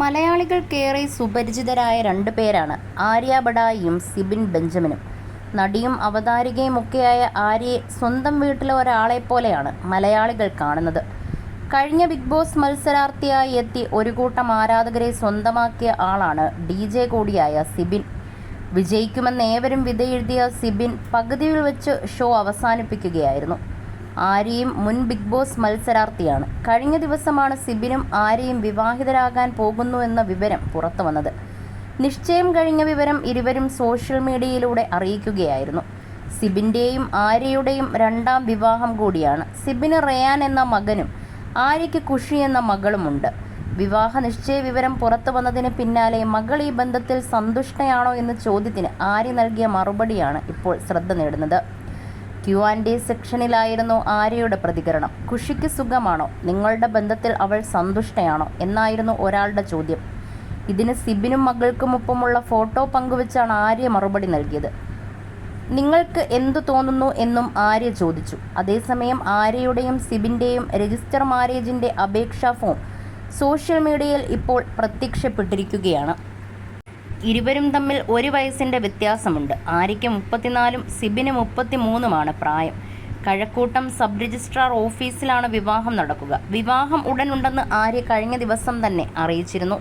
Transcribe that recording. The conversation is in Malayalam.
മലയാളികൾക്കേറെ സുപരിചിതരായ രണ്ട് പേരാണ് ആര്യ ബഡായിയും സിബിൻ ബെഞ്ചമിനും. നടിയും അവതാരികയുമൊക്കെയായ ആര്യയെ സ്വന്തം വീട്ടിലെ ഒരാളെപ്പോലെയാണ് മലയാളികൾ കാണുന്നത്. കഴിഞ്ഞ ബിഗ് ബോസ് മത്സരാർത്ഥിയായി എത്തി ഒരു കൂട്ടം ആരാധകരെ സ്വന്തമാക്കിയ ആളാണ് DJ കൂടിയായ സിബിൻ. വിജയിക്കുമെന്ന് ഏവരും വിധിയെഴുതിയ സിബിൻ പകുതിയിൽ വെച്ച് ഷോ അവസാനിപ്പിക്കുകയായിരുന്നു. ആര്യയും മുൻ ബിഗ് ബോസ് മത്സരാർത്ഥിയാണ്. കഴിഞ്ഞ ദിവസമാണ് സിബിനും ആര്യയും വിവാഹിതരാകാൻ പോകുന്നു എന്ന വിവരം പുറത്തു വന്നത്. നിശ്ചയം കഴിഞ്ഞ വിവരം ഇരുവരും സോഷ്യൽ മീഡിയയിലൂടെ അറിയിക്കുകയായിരുന്നു. സിബിൻ്റെയും ആര്യയുടെയും രണ്ടാം വിവാഹം കൂടിയാണ്. സിബിന് റയാൻ എന്ന മകനും ആര്യയ്ക്ക് ഖുഷി എന്ന മകളുമുണ്ട്. വിവാഹ നിശ്ചയ വിവരം പുറത്തു വന്നതിന് പിന്നാലെ മകൾ ഈ ബന്ധത്തിൽ സന്തുഷ്ടയാണോ എന്ന ചോദ്യത്തിന് ആര്യ നൽകിയ മറുപടിയാണ് ഇപ്പോൾ ശ്രദ്ധ നേടുന്നത്. Q&A സെക്ഷനിലായിരുന്നു ആര്യയുടെ പ്രതികരണം. ഖുഷിക്ക് സുഖമാണോ? നിങ്ങളുടെ ബന്ധത്തിൽ അവൾ സന്തുഷ്ടയാണോ എന്നായിരുന്നു ഒരാളുടെ ചോദ്യം. ഇതിന് സിബിനും മകൾക്കുമൊപ്പമുള്ള ഫോട്ടോ പങ്കുവച്ചാണ് ആര്യ മറുപടി നൽകിയത്. നിങ്ങൾക്ക് എന്തു തോന്നുന്നു എന്നും ആര്യ ചോദിച്ചു. അതേസമയം ആര്യയുടെയും സിബിൻ്റെയും രജിസ്റ്റർ മാരേജിൻ്റെ അപേക്ഷാ ഫോം സോഷ്യൽ മീഡിയയിൽ ഇപ്പോൾ പ്രത്യക്ഷപ്പെട്ടിരിക്കുകയാണ്. ഇരുവരും തമ്മിൽ 1 വയസ്സിൻ്റെ വ്യത്യാസമുണ്ട്. ആര്യയ്ക്ക് 34-ഉം സിബിന് 33-ഉമാണ് പ്രായം. കഴക്കൂട്ടം സബ് രജിസ്ട്രാർ ഓഫീസിലാണ് വിവാഹം നടക്കുക. വിവാഹം ഉടനുണ്ടെന്ന് ആര്യ കഴിഞ്ഞ ദിവസം തന്നെ അറിയിച്ചിരുന്നു.